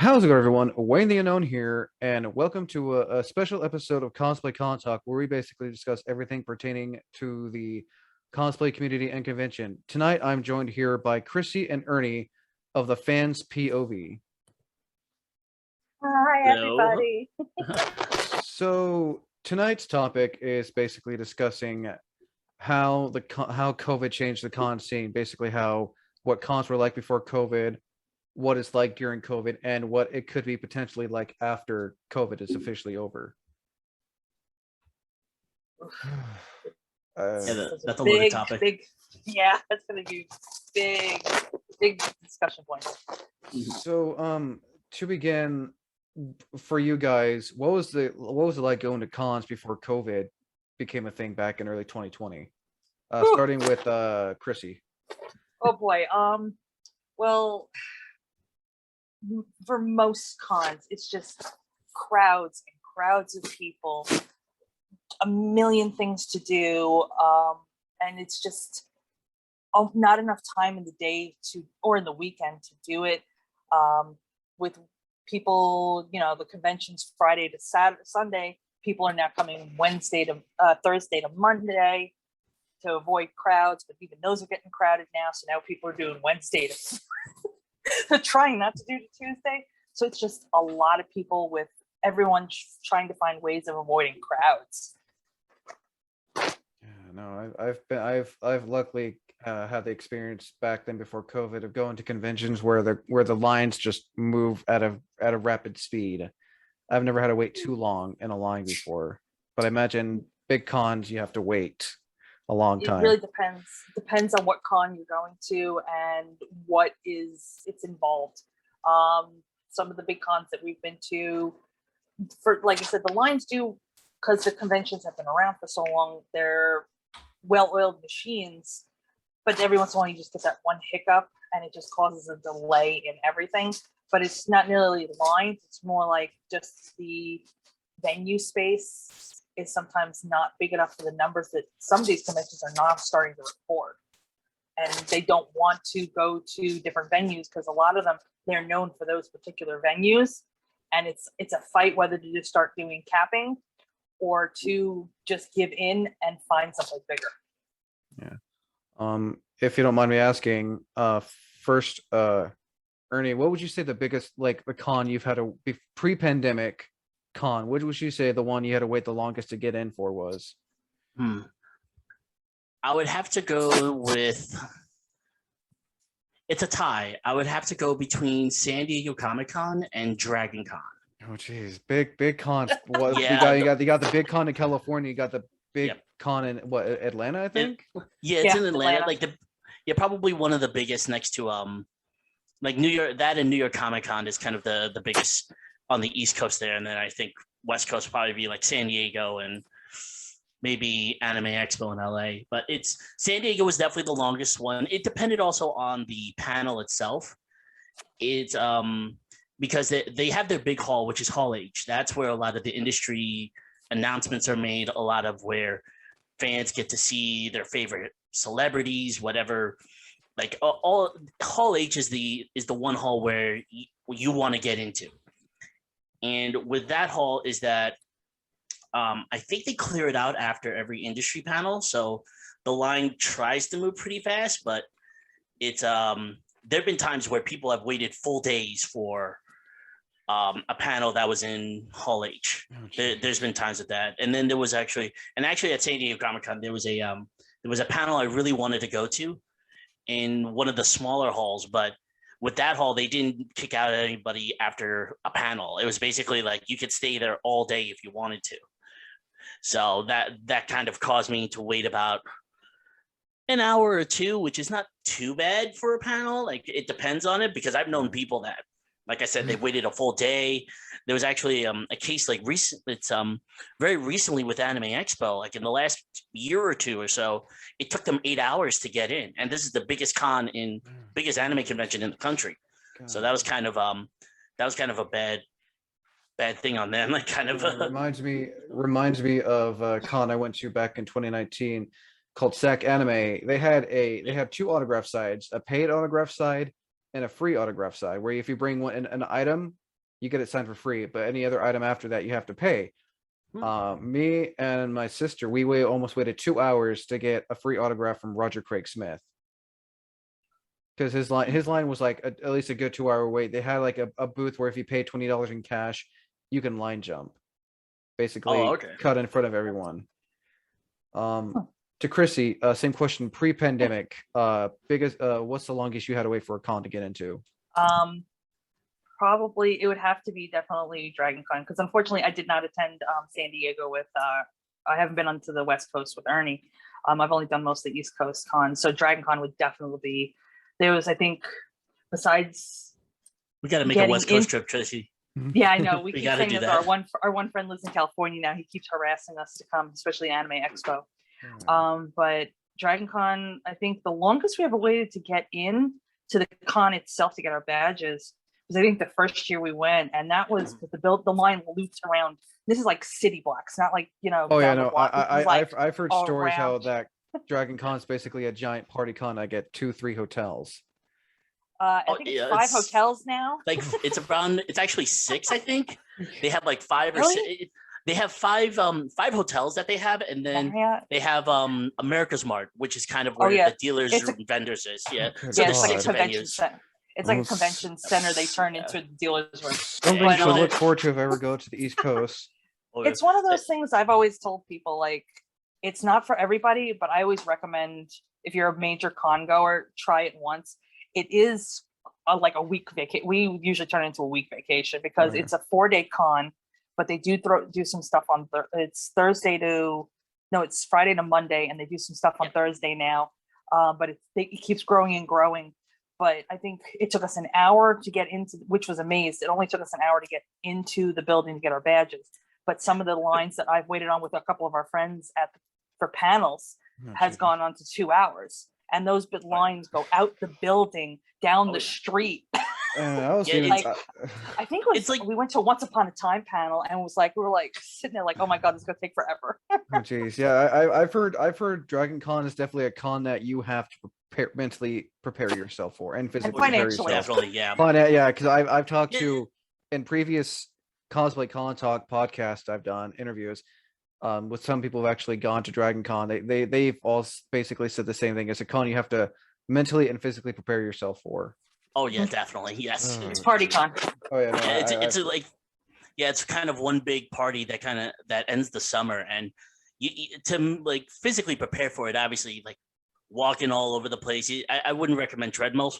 How's it going, everyone? Wayne the Unknown here, and welcome to a special episode of Cosplay Con Talk, where we basically discuss everything pertaining to the cosplay community and convention. Tonight, I'm joined here by Krissy and Ernie of the Fans POV. Hi, Hello. everybody. So tonight's topic is basically discussing how COVID changed the con scene, basically how what cons were like before COVID, what it's like during COVID, and what it could be potentially like after COVID is officially over. Yeah, That's that's a loaded big, topic. yeah, that's going to be big discussion point. So, to begin, for you guys, what was it like going to cons before COVID became a thing back in early 2020? Starting with Krissy. Oh boy. Well, for most cons, it's just crowds and crowds of people, a million things to do, and it's just not enough time in the day or in the weekend to do it. With people, the convention's Friday to Saturday, Sunday. People are now coming Thursday to Monday to avoid crowds, but even those are getting crowded now. So now people are doing Wednesday to they're trying not to do to Tuesday. So it's just a lot of people with everyone trying to find ways of avoiding crowds. Yeah, no, I've luckily had the experience back then before COVID of going to conventions where the lines just move at a rapid speed. I've never had to wait too long in a line before, but I imagine big cons you have to wait a long time. It really depends on what con you're going to and what it's involved. Some of the big cons that we've been to, for like I said, the lines do, because the conventions have been around for so long, they're well-oiled machines, but every once in a while you just get that one hiccup and it just causes a delay in everything. But it's not nearly the lines, it's more like just the venue space is sometimes not big enough for the numbers that some of these conventions are now starting to record. And they don't want to go to different venues because a lot of them, they're known for those particular venues. And it's a fight whether to just start doing capping or to just give in and find something bigger. Yeah. If you don't mind me asking, first, Ernie, what would you say the biggest, like, the con you've had a pre-pandemic con? What would you say the one you had to wait the longest to get in for was? I would have to go with. It's a tie. I would have to go between San Diego Comic-Con and Dragon Con. Oh, geez, big cons. What Yeah, you got the big con in California. You got the big con in what, Atlanta, I think. It's in Atlanta. Atlanta. Probably one of the biggest next to like New York. That and New York Comic-Con is kind of the biggest on the East Coast there, and then I think West Coast would probably be like San Diego and maybe Anime Expo in LA. But San Diego was definitely the longest one. It depended also on the panel itself. It's because they have their big hall, which is Hall H. That's where a lot of the industry announcements are made, a lot of where fans get to see their favorite celebrities, whatever. Like all Hall H is the one hall where you want to get into. And with that hall is that I think they clear it out after every industry panel. So the line tries to move pretty fast, but it's there have been times where people have waited full days for a panel that was in Hall H. There's been times of that. And then there was actually at San Diego Comic-Con, there was a panel I really wanted to go to in one of the smaller halls, but with that hall, they didn't kick out anybody after a panel. It was basically like you could stay there all day if you wanted to. So that kind of caused me to wait about an hour or two, which is not too bad for a panel. Like, it depends on it, because I've known people that, like I said, they waited a full day. There was actually a case like very recently with Anime Expo, like in the last year or two or so, it took them 8 hours to get in, and this is the biggest biggest anime convention in the country. God. So that was kind of a bad thing on them. Like, kind of reminds me of a con I went to back in 2019 called SAC Anime. They had two autograph sides, a paid autograph side and a free autograph side, where if you bring an item you get it signed for free, but any other item after that you have to pay. Me and my sister, we almost waited 2 hours to get a free autograph from Roger Craig Smith, because his line was like at least a good 2 hour wait. They had like a booth where if you pay $20 in cash, you can line jump, basically okay. cut in front of everyone. To Krissy, same question. Pre-pandemic, biggest, what's the longest you had to wait for a con to get into? Probably it would have to be definitely Dragon Con, because unfortunately I did not attend San Diego with I haven't been onto the West Coast with Ernie. I've only done most of the East Coast cons, so Dragon Con would definitely be. There was, I think, besides We got to make a West Coast trip, Tracy. yeah, I know. We We keep gotta saying do this. that. Our one friend lives in California now. He keeps harassing us to come, especially Anime Expo. But Dragon Con, I think the longest we ever waited to get in to the con itself to get our badges was, I think, the first year we went, and that was because the line loops around. This is like city blocks, not like, you know. Oh yeah, down the no, block. This is like I've heard stories how around. that Dragon Con's basically a giant party con. I get 2-3 hotels. I Oh, think yeah, it's 5 it's- hotels now. Like it's around. It's actually 6, I think. They have like 5 or Really? 6. They have 5 hotels that they have, and then Marriott. they have America's Mart, which is kind of Oh, where yeah. the dealers It's a- and vendors is. Yeah. Good So Yeah, there's it's like a God. 6 convention venues. center. It's like a Well, convention center they turn into a dealer's room. Something But, to look forward to if I ever go to the East Coast. Oh, It's one of those things I've always told people, like, it's not for everybody, but I always recommend, if you're a major con goer, try it once. It is like a week vacation. We usually turn it into a week vacation because Okay. it's a 4-day con, but they do do some stuff on it's it's Friday to Monday, and they do some stuff on Thursday now. But it keeps growing and growing. But I think it took us an hour to get into, which was amazed. It only took us an hour to get into the building to get our badges. But some of the lines that I've waited on with a couple of our friends for panels Oh, has geez. gone on to 2 hours. And those lines go out the building, down the street. I was Yeah, even. like- I think it was It's like- we went to a Once Upon a Time panel, and we were like sitting there like, oh my God, this is gonna take forever. Oh geez, yeah. I've heard Dragon Con is definitely a con that you have to mentally prepare yourself for, and physically prepare financially. yourself. Definitely, yeah. Yeah, because I've talked Yeah. to, in previous Cosplay Con Talk podcast I've done interviews with some people who've actually gone to Dragon Con. They've all basically said the same thing. It's a con you have to mentally and physically prepare yourself for. Oh yeah, definitely. Yes. Oh. It's party con. Oh yeah, no, Yeah, it's I- like, yeah, it's kind of one big party that ends the summer, and you to like physically prepare for it. Obviously, like walking all over the place. I wouldn't recommend treadmills.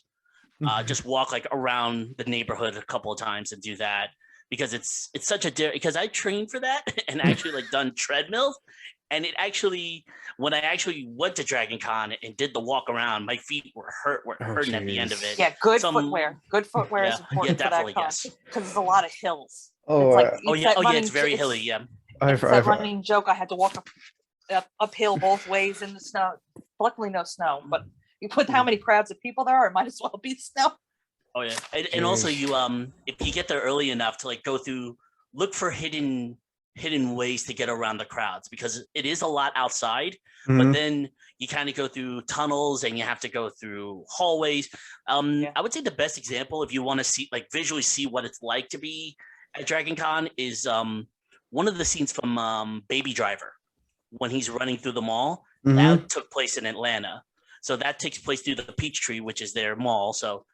Just walk like around the neighborhood a couple of times and do that, because it's such a because I trained for that and actually like done treadmill, and it actually, when I actually went to Dragon Con and did the walk around, my feet were hurting at the end of jeez. it. Yeah, good Some- footwear. Good footwear is Yeah, important for that definitely, con, yes. because it's a lot of hills. Oh, It's like, Oh it's yeah, that oh yeah, running it's very jo- hilly. Yeah. It's that running joke. I had to walk uphill both ways in the snow. Luckily, no snow. But you put how many crowds of people there are, it might as well be snow. Oh yeah, and also Jeez. you if you get there early enough to like go through, look for hidden ways to get around the crowds, because it is a lot outside. But Mhm. then you kind of go through tunnels and you have to go through hallways. Yeah. I would say the best example, if you want to see like visually see what it's like to be at Dragon Con, is one of the scenes from Baby Driver when he's running through the mall. Mhm. That took place in Atlanta, so that takes place through the Peachtree, which is their mall. So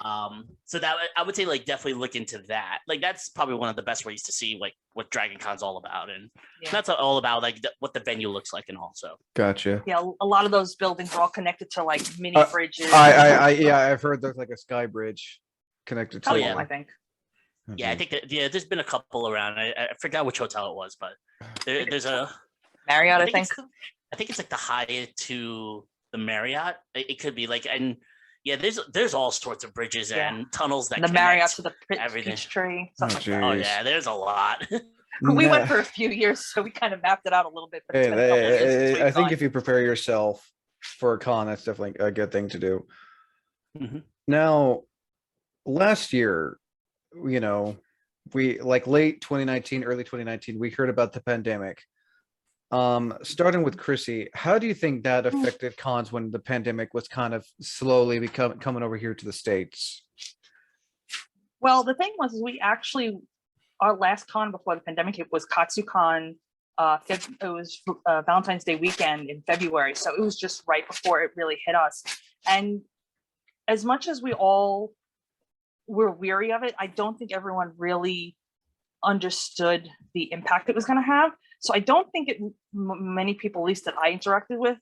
that I would say like definitely look into that. Like that's probably one of the best ways to see like what Dragon Con's all about, and Yeah. that's all about like what the venue looks like, and also. Gotcha. Yeah, a lot of those buildings are all connected to like mini Uh, bridges. Yeah, I've heard there's like a sky bridge connected to. Couple, yeah. I think. Oh, Yeah, I geez. think that there's been a couple around. I forgot which hotel it was, but there's a Marriott, I think. I think it's like the Hyatt to the Marriott. It could be like, and yeah, there's all sorts of bridges Yeah. and tunnels that The Marriott to connect. the everything. Peachtree, Oh, something like Oh Jeez. yeah, there's a lot. that. We Nah. went for a few years, so we kind of mapped it out a little bit. But it's Hey, been a couple years since I we've think gone. if you prepare yourself for a con, that's definitely a good thing to do. Mhm. Now, last year, you know, we like late 2019, early 2019, we heard about the pandemic. Starting with Krissy, how do you think that affected cons when the pandemic was kind of slowly coming over here to the States? Well, the thing was, is we actually, our last con before the pandemic hit was KatsuCon. It was Valentine's Day weekend in February, so it was just right before it really hit us. And as much as we all were weary of it, I don't think everyone really understood the impact it was going to have. So I don't think many people, at least that I interacted with,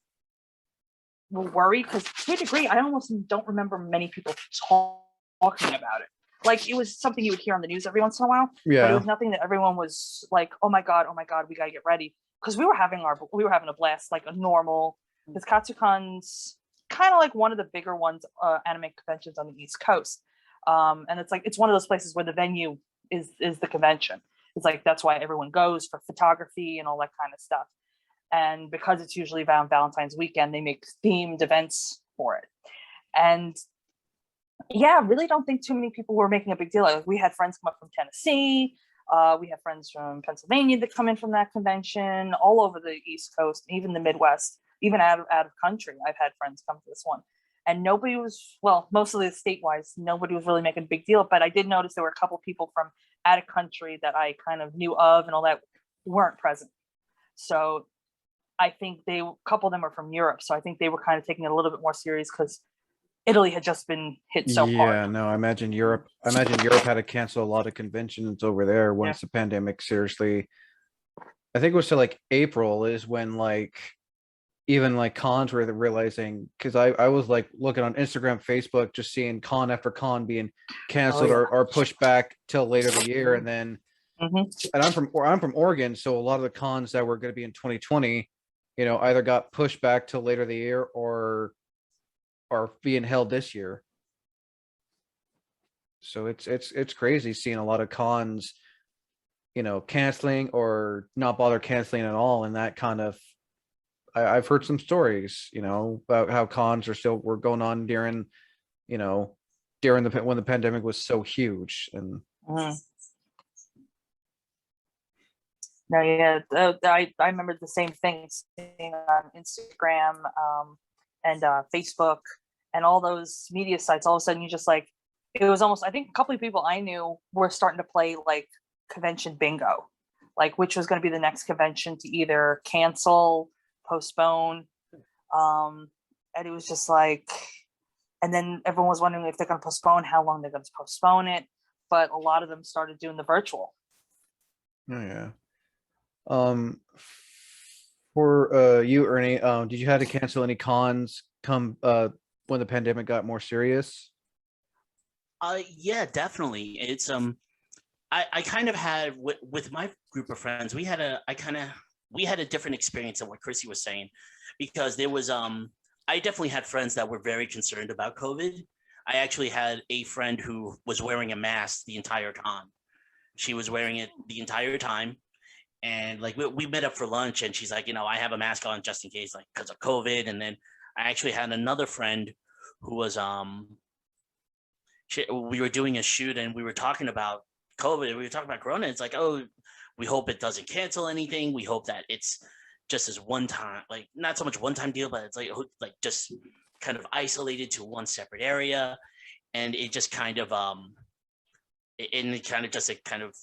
were worried, because to a degree, I almost don't remember many people talking about it. Like, it was something you would hear on the news every once in a while, but it Yeah. was nothing that everyone was like, oh my God, we gotta get ready. Because we were having a blast, like a normal, because KatsuCon's kind of like one of the bigger ones, anime conventions on the East Coast. And it's one of those places where the venue is the convention. It's like, that's why everyone goes for photography and all that kind of stuff. And because it's usually around Valentine's weekend, they make themed events for it. And yeah, I really don't think too many people were making a big deal. Like, we had friends come up from Tennessee. We have friends from Pennsylvania that come in from that convention, all over the East Coast, even the Midwest, even out of country. I've had friends come to this one. And nobody was, well, mostly state-wise, nobody was really making a big deal. But I did notice there were a couple people from out of country that I kind of knew of and all that weren't present. So I think a couple of them are from Europe. So I think they were kind of taking it a little bit more serious, because Italy had just been hit so Yeah, hard. no, I imagine Europe had to cancel a lot of conventions over there once the pandemic seriously. I think it was to like April is when like even like cons were realizing, because I was like looking on Instagram, Facebook, just seeing con after con being canceled yeah. or pushed back till later the year. And then Mhm. and I'm from Oregon, so a lot of the cons that were going to be in 2020, either got pushed back till later the year or are being held this year. So it's crazy seeing a lot of cons, canceling or not bother canceling at all. And that kind of, I've heard some stories, about how cons were going on during, when the pandemic was so huge. And Mhm. No, yeah, I remember the same thing, seeing on Instagram, and Facebook and all those media sites. All of a sudden, you just like, it was almost, I think a couple of people I knew were starting to play like convention bingo, like which was going to be the next convention to either cancel, postpone. And it was just like, and then everyone was wondering if they're going to postpone, how long they're going to postpone it. But a lot of them started doing the virtual. oh yeah. For you, Ernie, did you have to cancel any cons come when the pandemic got more serious? Yeah, definitely. It's I kind of had with my group of friends, we had a different experience than what Krissy was saying, because there was I definitely had friends that were very concerned about COVID. I actually had a friend who was wearing a mask the entire con. She was wearing it the entire time. And like we met up for lunch, and she's like, I have a mask on just in case, like because of COVID. And then I actually had another friend who was we were doing a shoot and we were talking about COVID. We were talking about Corona. It's like, oh, we hope it doesn't cancel anything. We hope that it's just as one time, like not so much one time deal, but it's like just kind of isolated to one separate area. And it just kind of and it kind of just like kind of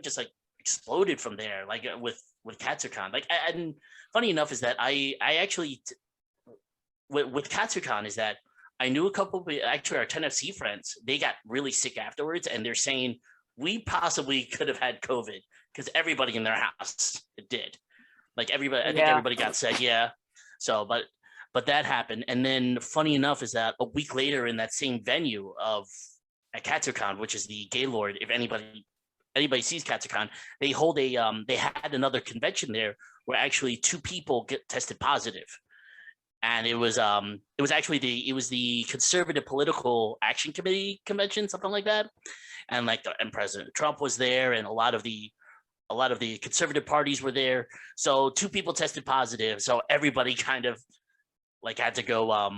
just like exploded from there, like with KatsuCon. Like, and funny enough is that I actually with KatsuCon is that I knew a couple of actually our 10FC friends, they got really sick afterwards, and they're saying we possibly could have had COVID because everybody in their house did. Like everybody, I think everybody got sick. Yeah. So, but that happened, and then funny enough is that a week later in that same venue at KatsuCon, which is the Gaylord, if anybody sees KatsuCon, they hold they had another convention there where actually 2 people get tested positive. And it was actually the Conservative Political Action Committee convention, something like that. And and President Trump was there, and a lot of the conservative parties were there. So 2 people tested positive. So everybody kind of like had to go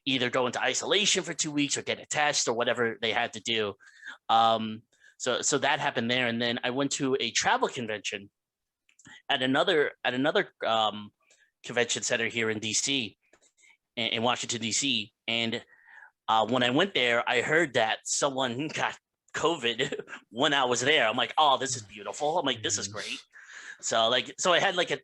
either go into isolation for 2 weeks or get a test or whatever they had to do. So that happened there. And then I went to a travel convention at another convention center here in DC, in Washington, DC. And when I went there, I heard that someone got COVID when I was there. I'm like, oh, this is beautiful. I'm like, this is great. So I had the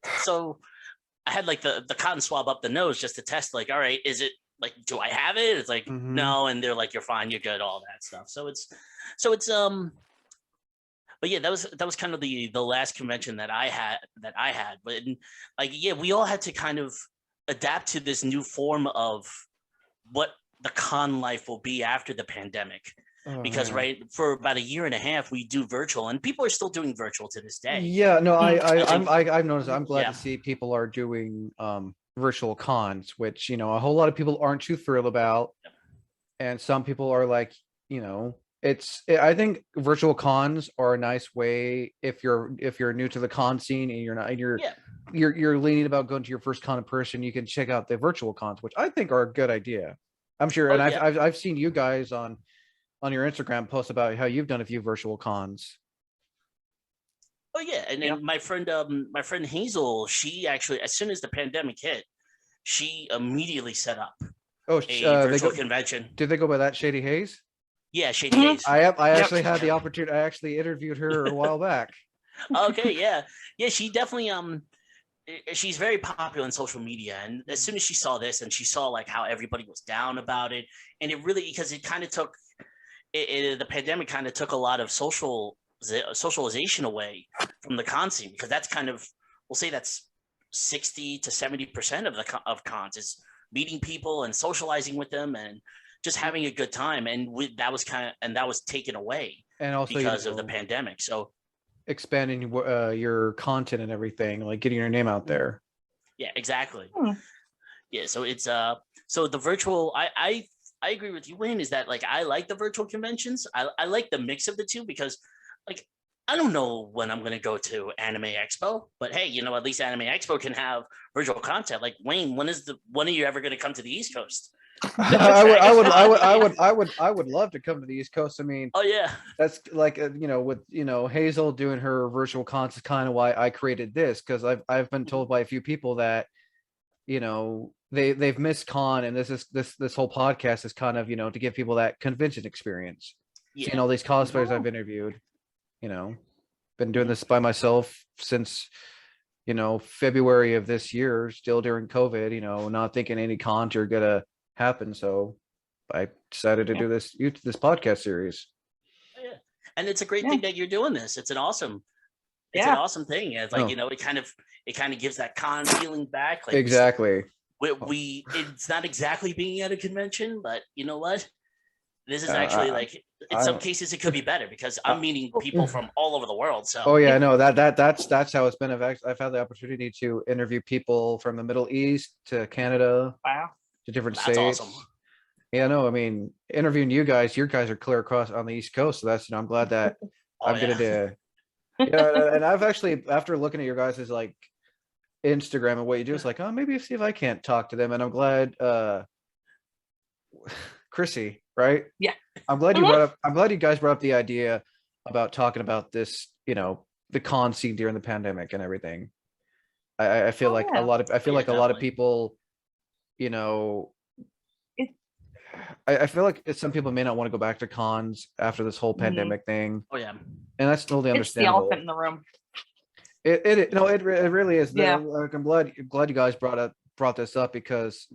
cotton swab up the nose just to test, like, all right, is it like, do I have it? It's like, no. And they're like, you're fine, you're good, all that stuff. So it's but yeah, that was kind of the last convention that I had. But like, yeah, we all had to kind of adapt to this new form of what the con life will be after the pandemic. Because right, for about a year and a half we do virtual, and people are still doing virtual to this day. Yeah, no, I've noticed. I'm glad to see people are doing virtual cons, which, you know, a whole lot of people aren't too thrilled about, and some people are like, you know, I think virtual cons are a nice way if you're new to the con scene and you're leaning about going to your first con in person. You can check out the virtual cons, which I think are a good idea. I'm sure, and I've seen you guys on your Instagram post about how you've done a few virtual cons. Oh yeah, and then my friend Hazel, she actually, as soon as the pandemic hit, she immediately set up a virtual convention. Did they go by that Shady Haze? Yeah, Shady Haze. I actually had the opportunity. I actually interviewed her a while back. Okay, yeah. She definitely she's very popular on social media, and as soon as she saw this and she saw like how everybody was down about it, and it really, because it kind of took the pandemic kind of took a lot of socialization away from the con scene, because that's kind of, we'll say that's 60 to 70% of cons is meeting people and socializing with them and just having a good time, and that was taken away, and also because of the pandemic. So expanding your content and everything, like getting your name out there. Yeah, exactly. Yeah, so it's so the virtual, I agree with you, Wayne, is that like I like the virtual conventions. I like the mix of the two, because like I don't know when I'm going to go to Anime Expo, but hey, you know, at least Anime Expo can have virtual content. Like, Wayne, when are you ever going to come to the East Coast? I would love to come to the East Coast. I mean, oh yeah, that's like, you know, with, you know, Hazel doing her virtual cons is kind of why I created this, because I've been told by a few people that, you know, they've missed con, and this whole podcast is kind of, you know, to give people that convention experience. Yeah. Seeing all these cosplayers I've interviewed, you know, been doing this by myself since, you know, February of this year, still during COVID, you know, not thinking any cons are gonna happen. So I decided to do this podcast series. Yeah. And it's a great thing that you're doing this. It's an awesome thing. It's like, you know, it kind of gives that con feeling back. Like, exactly. It's not exactly being at a convention, but you know what? This is actually like, in some cases it could be better, because I'm meeting people from all over the world. So oh yeah, no, that's how it's been. I've had the opportunity to interview people from the Middle East to Canada. Wow. To different states. Awesome. Yeah, no, I mean, interviewing you guys are clear across on the East Coast, so that's, you know, I'm glad that I'm gonna do. Yeah, and I've actually, after looking at your guys' like Instagram and what you do, it's like, oh, maybe see if I can't talk to them. And I'm glad Krissy, right? Yeah. I'm glad you guys brought up the idea about talking about this, you know, the con scene during the pandemic and everything. I feel like a lot of people, you know, I feel like some people may not want to go back to cons after this whole pandemic thing. Oh yeah, and that's totally understandable. It's the elephant in the room. It really is. Yeah. Like, I'm glad you guys brought this up, because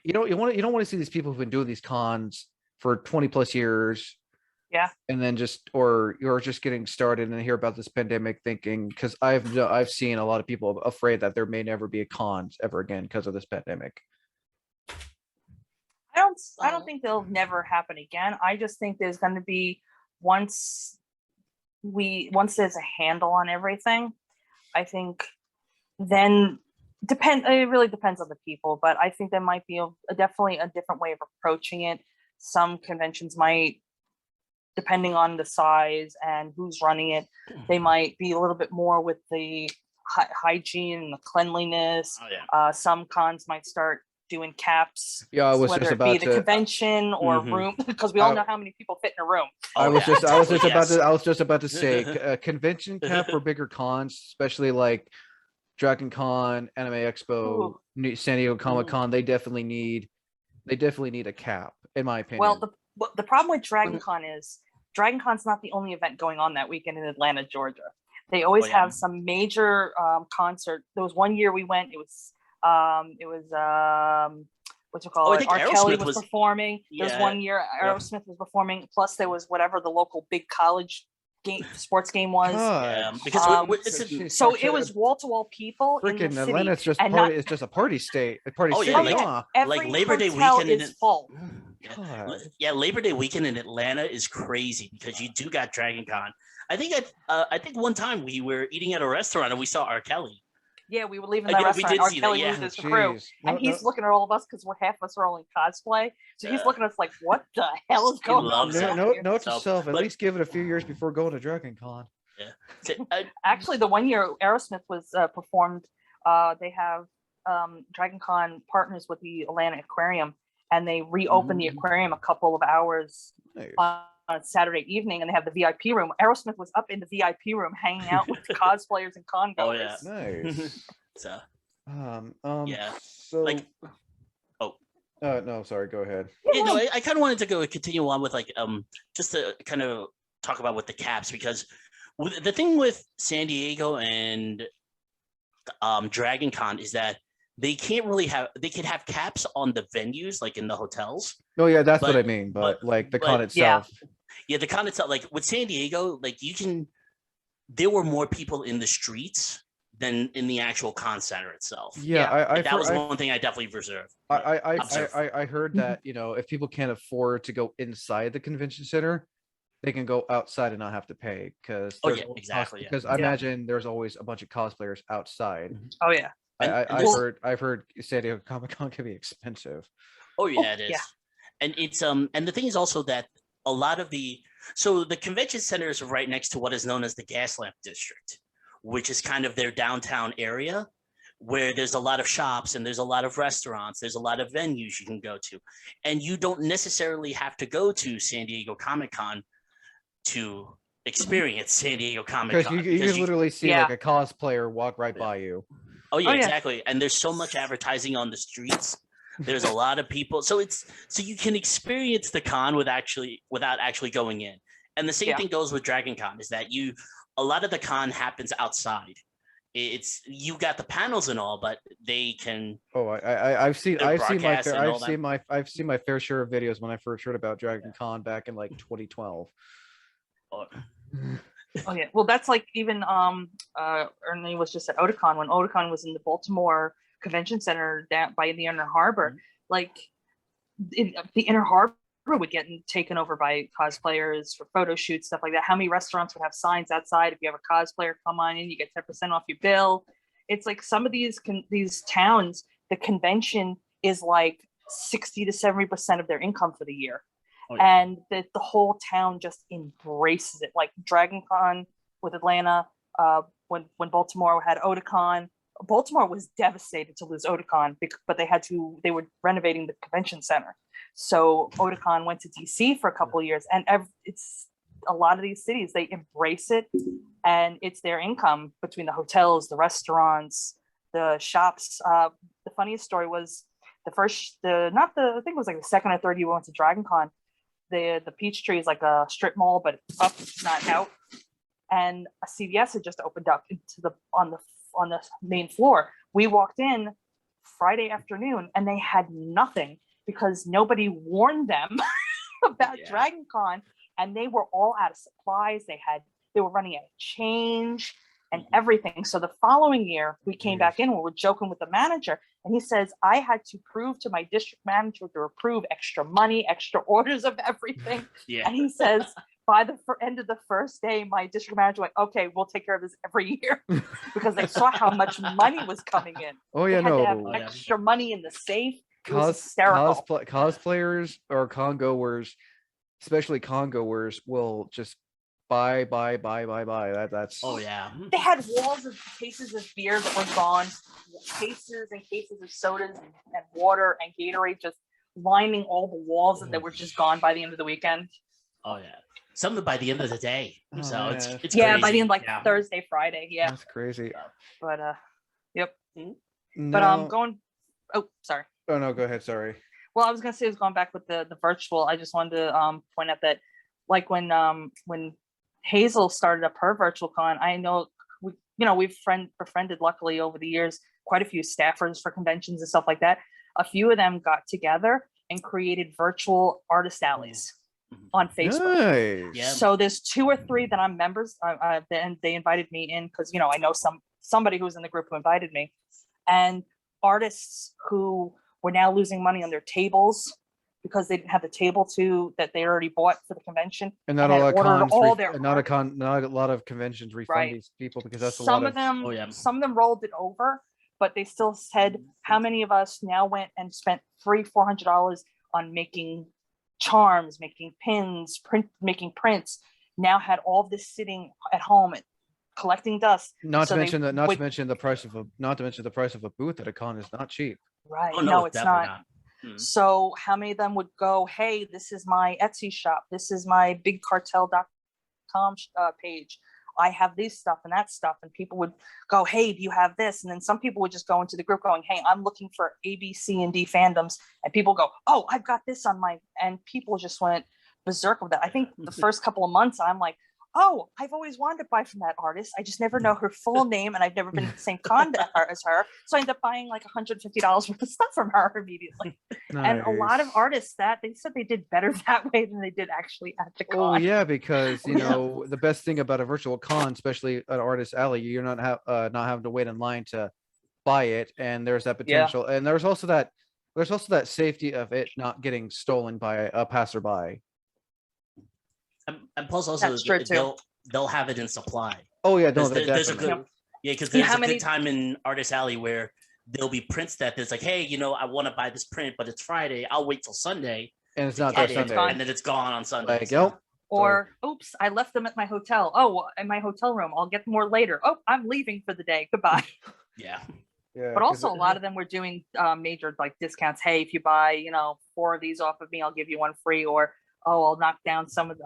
you don't want to see these people who've been doing these cons for 20 plus years. Yeah. And then you're just getting started and hear about this pandemic, thinking, because I've seen a lot of people afraid that there may never be a cons ever again because of this pandemic. I don't think they'll never happen again. I just think there's going to be, once there's a handle on everything, I think then it really depends on the people, but I think there might be definitely a different way of approaching it. Some conventions might, depending on the size and who's running it, they might be a little bit more with the hygiene and the cleanliness. Oh, yeah. Some cons might start doing caps, whether just about it be the convention or room, because we all know how many people fit in a room. I was just about to say a convention cap for bigger cons, especially like Dragon Con, Anime Expo, San Diego Comic Con. They definitely need They definitely need a cap, in my opinion. Well, the problem with Dragon Con is Dragon Con's not the only event going on that weekend in Atlanta, Georgia. They always have some major concert. There was one year we went. It was what's it called? R. Kelly was performing. There was one year Aerosmith was performing. Plus there was whatever the local big college sports game was. Because so it was wall to wall people. Freaking Atlanta, it's just party. It's just a party state. A party city. Like Labor Day weekend is full. Yeah, Labor Day weekend in Atlanta is crazy because you do got Dragon Con. I think one time we were eating at a restaurant and we saw R. Kelly. Yeah, we were leaving the restaurant. R. Kelly with his crew, and he's looking at all of us because half of us are only cosplay. So he's looking at us like, "What the hell is going on?" Note to self: at least give it a few years before going to Dragon Con. Yeah. Actually, the one year Aerosmith was performed, they have Dragon Con partners with the Atlanta Aquarium, and they reopened the aquarium a couple of hours on Saturday evening, and they have the VIP room. Aerosmith was up in the VIP room hanging out with the cosplayers and con goers. Oh yeah, nice. So, yeah. So, no, sorry. Go ahead. Yeah, no, I kind of wanted to continue on with just to kind of talk about with the caps, because the thing with San Diego and Dragon Con is that they can't really they can have caps on the venues, like in the hotels. Oh yeah, that's what I mean. But like the con itself. Yeah, the con itself, like with San Diego, like there were more people in the streets than in the actual con center itself. Yeah, that was one thing I definitely reserved. I heard that, if people can't afford to go inside the convention center, they can go outside and not have to pay because exactly. Because I imagine there's always a bunch of cosplayers outside. Oh yeah. I've heard San Diego Comic-Con can be expensive. Oh yeah, it is. Yeah. And it's and the thing is also that a lot of the convention center is right next to what is known as the Gaslamp District, which is kind of their downtown area where there's a lot of shops and there's a lot of restaurants, there's a lot of venues you can go to. And you don't necessarily have to go to San Diego Comic-Con to experience San Diego Comic-Con. Because you can literally see like a cosplayer walk right by you. Oh yeah, exactly. And there's so much advertising on the streets. There's a lot of people. So you can experience the con without actually going in. And the same thing goes with Dragon Con, is that a lot of the con happens outside. You got the panels and all, but they can. Oh, I've seen my fair share of videos when I first heard about Dragon Con back in like 2012. Oh yeah, well that's like even Ernie was just at Otakon when Otakon was in the Baltimore Convention Center down by the Inner Harbor. Like the Inner Harbor would get taken over by cosplayers for photo shoots, stuff like that. How many restaurants would have signs outside? If you have a cosplayer come on in, you get 10% off your bill. It's like some of these towns, the convention is like 60 to 70% of their income for the year. And the whole town just embraces it. Like Dragon Con with Atlanta, when Baltimore had Otakon, Baltimore was devastated to lose Otakon, but they were renovating the convention center. So Otakon went to DC for a couple of years, and it's a lot of these cities, they embrace it, and it's their income between the hotels, the restaurants, the shops. The funniest story was I think it was like the second or third year we went to Dragon Con. The Peachtree is like a strip mall, but up, not out. And a CVS had just opened up on the main floor. We walked in Friday afternoon and they had nothing because nobody warned them about Dragon Con, and they were all out of supplies. They were running out of change and everything. So the following year we came back in, we were joking with the manager, and he says, I had to prove to my district manager to approve extra money, extra orders of everything. And he says, by the end of the first day, my district manager went, okay, we'll take care of this every year, because they saw how much money was coming in. Oh yeah, they had to have extra money in the safe. Cosplayers or con-goers, especially con-goers, will just buy. That's They had walls of cases of beer that were gone, cases and cases of sodas and water and Gatorade just lining all the walls that were just gone by the end of the weekend. Oh yeah, some of them by the end of the day. So it's crazy. By the end, Thursday, Friday. Yeah, that's crazy. But yep. No. But going. Oh, sorry. Oh no, go ahead. Sorry. Well, I was gonna say, is going back with the virtual. I just wanted to point out that, like, when Hazel started up her virtual con, I know we've befriended, luckily, over the years, quite a few staffers for conventions and stuff like that. A few of them got together and created virtual artist alleys on Facebook. Nice. Yeah. So there's 2 or 3 that I'm members. And they invited me in because I know somebody who was in the group who invited me, and artists who were now losing money on their tables because they didn't have the table that they already bought for the convention, And not a had lot of ordered cons, all their not art. a lot of conventions refund Right. these people because that's a Some lot of them, Oh, yeah. some of them rolled it over, but they still said, how many of us now went and spent $300-400 on making charms, making pins, making prints, now had all of this sitting at home and collecting dust. Not So to they mention that. would- To mention the price of a booth at a con is not cheap. Right. Oh, No, it's definitely not. Mm. So how many of them would go, hey, this is my Etsy shop, this is my bigcartel.com page, I have this stuff and that stuff, and people would go, hey, do you have this? And then some people would just go into the group going, hey, I'm looking for A, B, C, and D fandoms, and people go, oh, I've got this on my, and people just went berserk with that. I think the first couple of months I'm like, oh, I've always wanted to buy from that artist, I just never know her full name, and I've never been to the same con as her, so I end up buying like $150 worth of stuff from her immediately. And a lot of Nice. artists that they said they did better that way than they did actually at the con. Oh yeah, because Yeah. the best thing about a virtual con, especially at Artist Alley, you're not having to wait in line to buy it, and there's that Yeah. potential, and there's also that safety of it not getting stolen by a passerby. And plus, also That's true, too. they'll have it in supply. Oh yeah, no, There's a definitely. good because Yeah, there's how a many- good time in Artist Alley where there'll be prints that there's like, hey, I want to buy this print, but it's Friday. I'll wait till Sunday, And it's to not get there it, Sunday. and then it's gone on Sunday. Like, so- yep. Or, oops, I left them at my hotel. Oh, in my hotel room. I'll get more later. Oh, I'm leaving for the day. Goodbye. Yeah. Yeah, But 'cause also, a lot of them were doing major like discounts. Hey, if you buy, 4 of these off of me, I'll give you 1 free. Or, oh, I'll knock down some of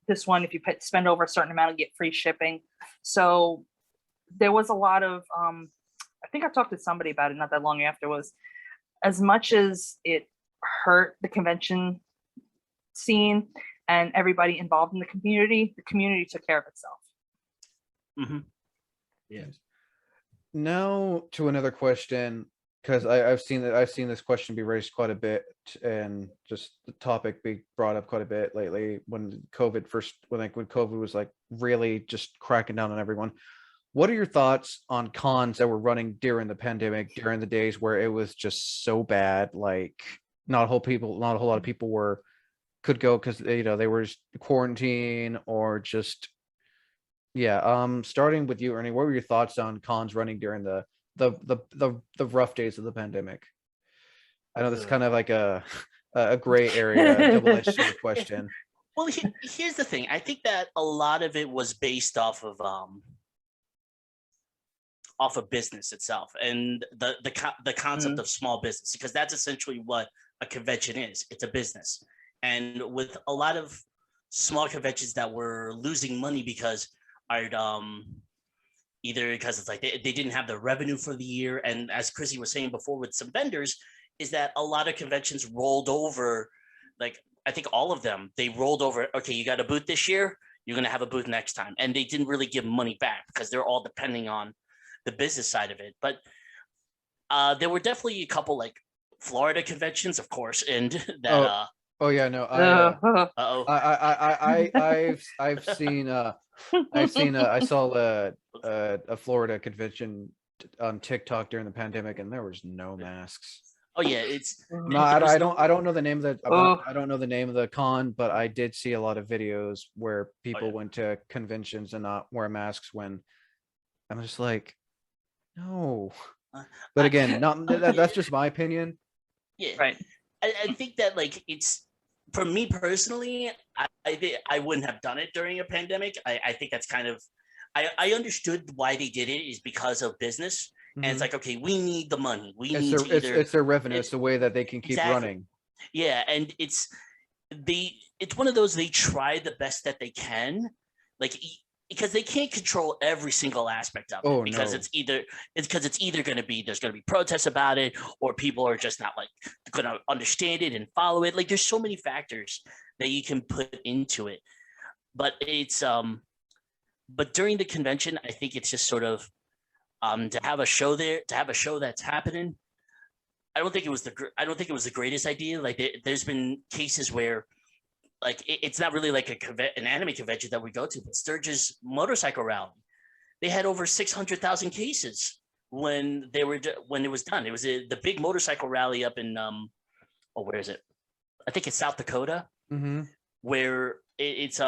this one. If you spend over a certain amount, I'll get free shipping. So there was a lot of, I think I talked to somebody about it not that long after, was as much as it hurt the convention scene and everybody involved in the community took care of itself. hmm Yeah. Now to another question, because I've seen this question be raised quite a bit, and just the topic be brought up quite a bit lately when COVID was like really just cracking down on everyone. What are your thoughts on cons that were running during the pandemic, during the days where it was just so bad, like not a whole lot of people could go because they were just quarantine or just starting with you, Ernie, what were your thoughts on cons running during the rough days of the pandemic? I know this is kind of like a gray area, double-edged sort of question. Well, here's the thing. I think that a lot of it was based off of business itself and the concept of small business, because that's essentially what a convention is. It's a business. And with a lot of small conventions that were losing money because either because it's like they didn't have the revenue for the year, and as Krissy was saying before with some vendors, is that a lot of conventions rolled over, like I think all of them, they rolled over, okay, you got a booth this year, you're going to have a booth next time. And they didn't really give money back because they're all depending on the business side of it. But there were definitely a couple like Florida conventions, of course, and that Oh yeah, no, I've seen I saw a Florida convention on TikTok during the pandemic, and there was no masks. oh yeah, it's No, I don't know the name of I don't know the name of the con, but I did see a lot of videos where people went to conventions and not wear masks when I'm just like, no. But again, that's just my opinion. yeah, Right. I think that like it's, for me personally, I wouldn't have done it during a pandemic. I think that's kind of, I understood why they did it is because of business. And it's like, okay, we need the money. It's their revenue. It's the way that they can keep running. Yeah, and it's one of those, they try the best that they can. Like because they can't control every single aspect of it, Oh, because no. it's either going to be, there's going to be protests about it, or people are just not like going to understand it and follow it. Like there's so many factors that you can put into it, but but during the convention, I think it's just sort of to have a show there, to have a show that's happening. I don't think it was the greatest idea. Like there's been cases where like it's not really like an anime convention that we go to, but Sturgis motorcycle rally, they had over 600,000 cases when it was done. It was the big motorcycle rally up in where is it? I think it's South Dakota, where it's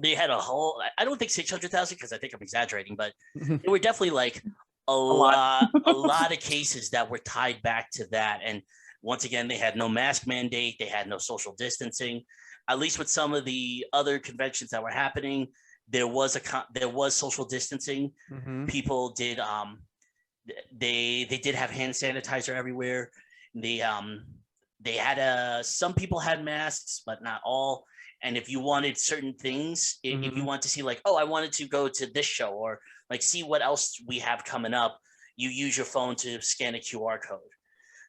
they had a whole. I don't think 600,000 because I think I'm exaggerating, but they were definitely like a lot of cases that were tied back to that. And once again, they had no mask mandate, they had no social distancing. At least with some of the other conventions that were happening, there was social distancing. People did they did have hand sanitizer everywhere. They had some people had masks, but not all. And if you wanted certain things, if you want to see like, oh, I wanted to go to this show or like see what else we have coming up, you use your phone to scan a QR code.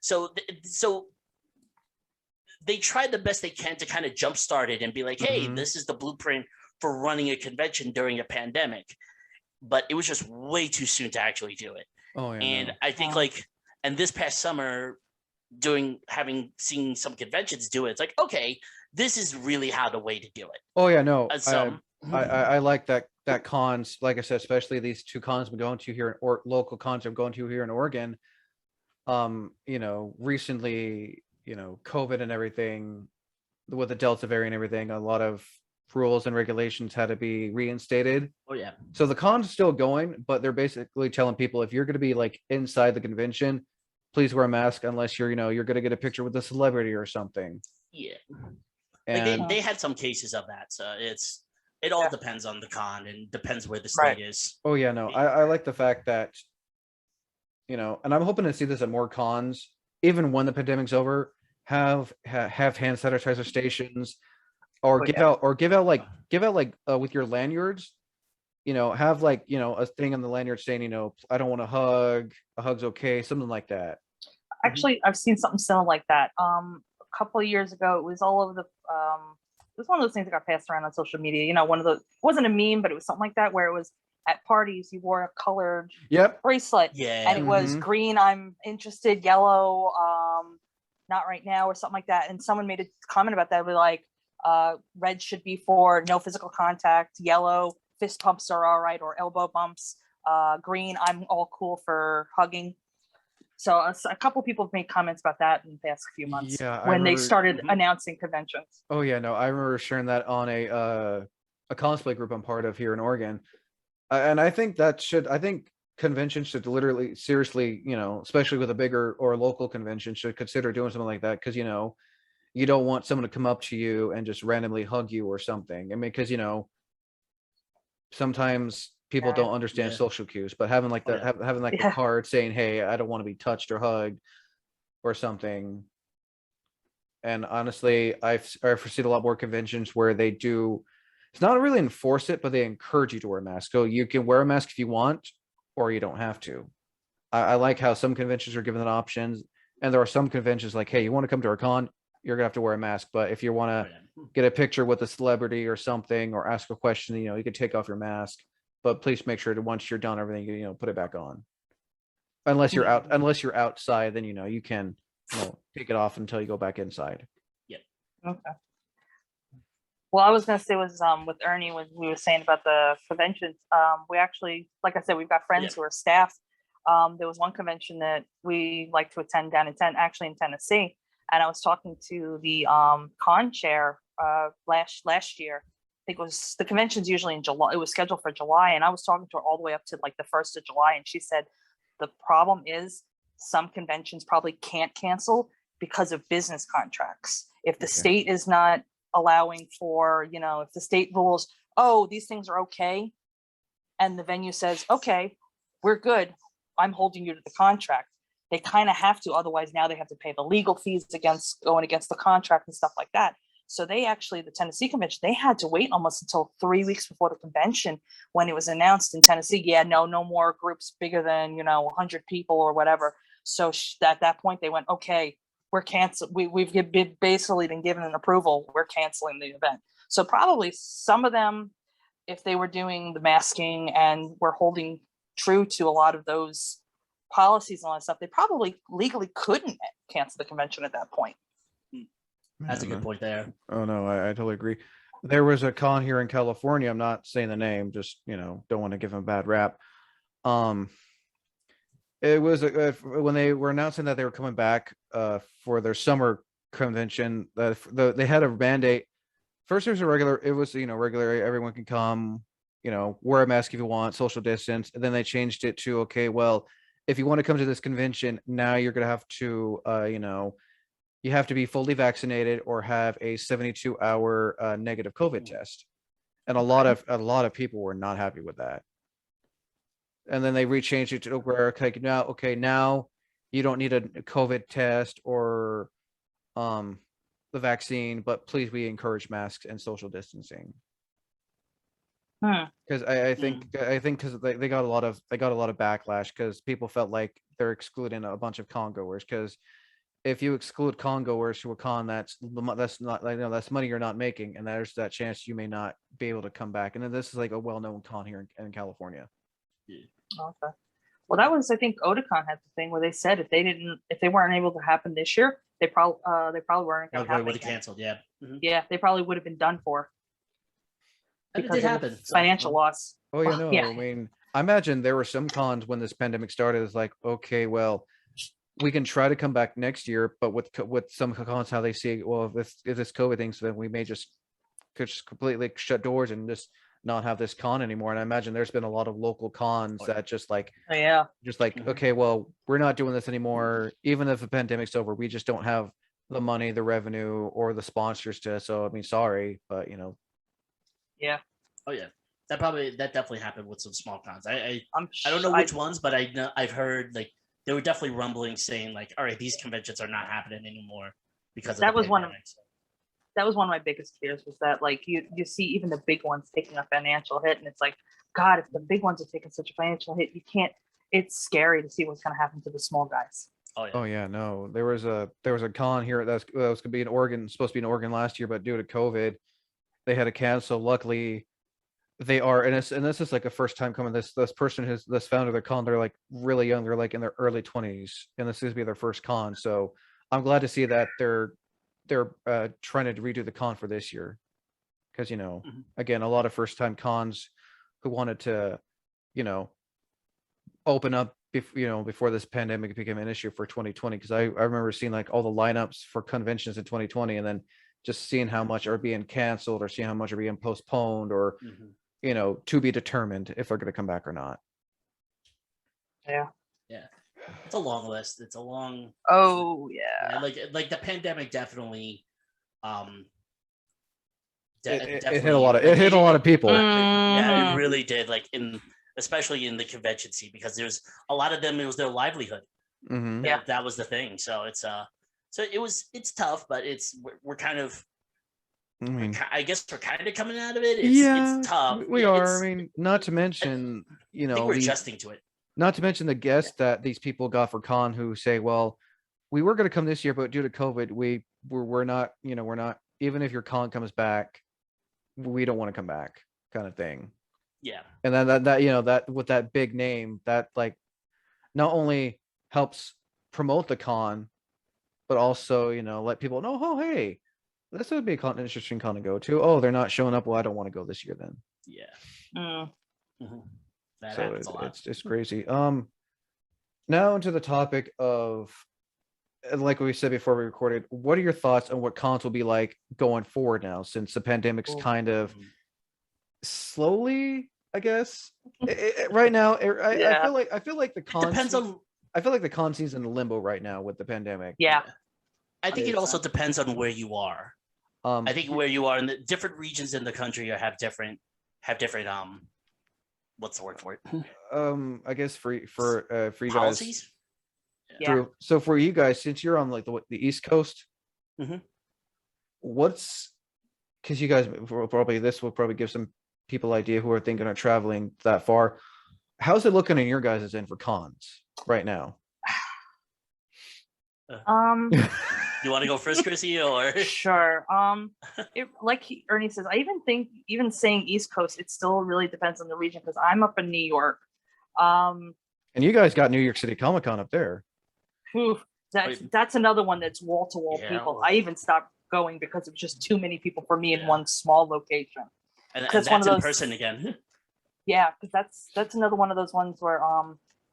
So they tried the best they can to kind of jumpstart it and be like, hey, this is the blueprint for running a convention during a pandemic. But it was just way too soon to actually do it. Oh, yeah, and no. I think and this past summer, seen some conventions do it, it's like, okay, this is really how the way to do it. Oh yeah, no. I like that cons, like I said, especially these two cons I'm going to here, or local cons I'm going to here in Oregon. Recently, COVID and everything, with the Delta variant and everything, a lot of rules and regulations had to be reinstated. Oh yeah. So the con's still going, but they're basically telling people if you're going to be like inside the convention, please wear a mask unless you're going to get a picture with a celebrity or something. Yeah. And like they had some cases of that, so it all depends on the con and depends where the state is. Oh yeah, no, I like the fact that, and I'm hoping to see this at more cons, even when the pandemic's over, have hand sanitizer stations, or give out with your lanyards, have like, a thing on the lanyard saying, I don't want a hug's okay, something like that. Actually, I've seen something similar like that. A couple of years ago, it was all over the it was one of those things that got passed around on social media. One of those, it wasn't a meme, but it was something like that, where it was at parties you wore a colored bracelet, and it was green, I'm interested, yellow, not right now, or something like that. And someone made a comment about that, like red should be for no physical contact, yellow fist pumps are all right, or elbow bumps, green I'm all cool for hugging. So a couple of people have made comments about that in the past few months when they started announcing conventions. Oh yeah, no, I remember sharing that on a cosplay group I'm part of here in Oregon, and I think conventions should literally, seriously, especially with a bigger or local convention, should consider doing something like that, because you don't want someone to come up to you and just randomly hug you or something. I mean, because sometimes people don't understand social cues, but having like a card saying, hey, I don't want to be touched or hugged or something. And honestly, I've seen a lot more conventions where they do, it's not really enforce it, but they encourage you to wear a mask. So you can wear a mask if you want, or you don't have to. I like how some conventions are given that options, and there are some conventions like, hey, you want to come to our con, you're gonna have to wear a mask. But if you want to get a picture with a celebrity or something, or ask a question, you can take off your mask. But please make sure that once you're done everything, put it back on. Unless you're outside, then you can take it off until you go back inside. Yeah. Okay. Well, I was gonna say was with Ernie, when we were saying about the conventions, we actually, like I said, we've got friends who are staff. There was one convention that we like to attend down in Tennessee, and I was talking to the con chair last year. I think it was, the convention's usually in July. It was scheduled for July, and I was talking to her all the way up to like the 1st of July, and she said the problem is some conventions probably can't cancel because of business contracts. If the state is not allowing for, if the state rules, oh, these things are okay, and the venue says, okay, we're good, I'm holding you to the contract, they kind of have to, otherwise now they have to pay the legal fees going against the contract and stuff like that. So they actually, the Tennessee convention, they had to wait almost until 3 weeks before the convention when it was announced in Tennessee. Yeah, no more groups bigger than 100 people or whatever. So at that point they went, okay, we're canceled. We've basically been given an approval. We're canceling the event. So probably some of them, if they were doing the masking and were holding true to a lot of those policies and all that stuff, they probably legally couldn't cancel the convention at that point. That's a good point there. Oh no, I totally agree. There was a con here in California. I'm not saying the name, just don't want to give them a bad rap. It was when they were announcing that they were coming back for their summer convention. They had a mandate. First, there's a regular. It was regular. Everyone can come. Wear a mask if you want, social distance. And then they changed it to, okay, well, if you want to come to this convention, now you're gonna have to you have to be fully vaccinated or have a 72-hour negative COVID test. And a lot of people were not happy with that. And then they rechanged it to where now you don't need a COVID test or the vaccine, but please, we encourage masks and social distancing. Because I think because they got a lot of backlash because people felt like they're excluding a bunch of con-goers. Because if you exclude con-goers to a con, that's not that's money you're not making, and there's that chance you may not be able to come back. And then this is like a well-known con here in California. Okay. Well, that was, I think Otakon had the thing where they said if they weren't able to happen this year, they probably weren't going to happen. Would have canceled. Yeah. Mm-hmm. Yeah, they probably would have been done for. It did happen. Financial loss. Oh yeah, no. Yeah. I mean, I imagine there were some cons when this pandemic started. It's like, okay, well, we can try to come back next year, but with some cons, how they see, well, if this COVID thing, so then we may just completely shut doors and just not have this con anymore. And I imagine there's been a lot of local cons that just like, okay, well, we're not doing this anymore. Even if the pandemic's over, we just don't have the money, the revenue, or the sponsors to. So I mean, sorry, but Yeah. Oh yeah. That definitely happened with some small cons. I don't know which ones, but I've heard like there were definitely rumblings saying like, all right, these conventions are not happening anymore because that was one of my biggest fears, was that like you see even the big ones taking a financial hit, and it's like, God, if the big ones are taking such a financial hit, you can't. It's scary to see what's going to happen to the small guys. Oh yeah, no. There was a con here that was going to be in Oregon, supposed to be in Oregon last year, but due to COVID, they had to cancel. Luckily, they are, and this is like a first time coming. This person this founder of the con, they're like really young. They're like in their early 20s, and this is to be their first con. So I'm glad to see that they're trying to redo the con for this year, because again, a lot of first time cons who wanted to open up before this pandemic became an issue for 2020. Because I remember seeing like all the lineups for conventions in 2020, and then just seeing how much are being canceled or seeing how much are being postponed or to be determined if they're going to come back or not. Yeah. It's a long list. It's a long. Oh yeah. Like the pandemic definitely. It hit a lot of people. Yeah, it really did. Like especially in the convention scene, because there's a lot of them. It was their livelihood. Mm-hmm. Yeah, that was the thing. So it's it's tough, but we're kind of. I guess we're kind of coming out of it. It's tough. We are. I mean, not to mention, I think we're adjusting to it. Not to mention the guests that these people got for con who say, well, we were going to come this year, but due to COVID, we're not, we're not, even if your con comes back, we don't want to come back, kind of thing. Yeah. And then that with that big name, that like not only helps promote the con, but also, let people know, oh, hey, this would be an interesting con to go to. Oh, they're not showing up. Well, I don't want to go this year then. Yeah. Mm-hmm. That happens a lot. It's crazy. Now into the topic of, like we said before we recorded, what are your thoughts on what cons will be like going forward now, since the pandemic's kind of slowly, I guess, right now. I feel like the con depends on. I feel like the con scene's in limbo right now with the pandemic. Yeah. I think it also depends on where you are. I think where you are in the different regions in the country have different what's the word for it? I guess for you policies? Guys. Yeah. So for you guys, since you're on like the East Coast, mm-hmm. what's because you guys will probably this will probably give some people idea who are thinking of traveling that far. How's it looking in your guys' end for cons right now? Um, You want to go first, Krissy, or sure. Ernie says, I even think even saying East Coast, it still really depends on the region because I'm up in New York. Um, And you guys got New York City Comic Con up there. whew, that's another one that's wall to wall Yeah. people. I even stopped going because it was just too many people for me in Yeah. one small location. and That's that's one of in those- person again. Yeah, because that's another one of those ones where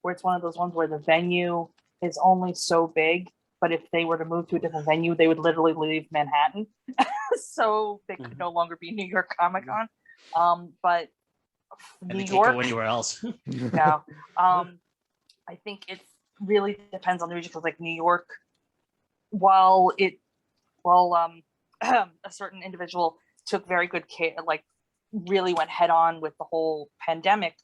it's one of those ones where the venue is only so big, but if they were to move to a different venue, they would literally leave Manhattan, so they could Mhm. no longer be New York Comic Con. But And New they can't York, go anywhere else. no. I think it really depends on the region because, like New York, while a certain individual took very good care, like really went head on with the whole pandemic.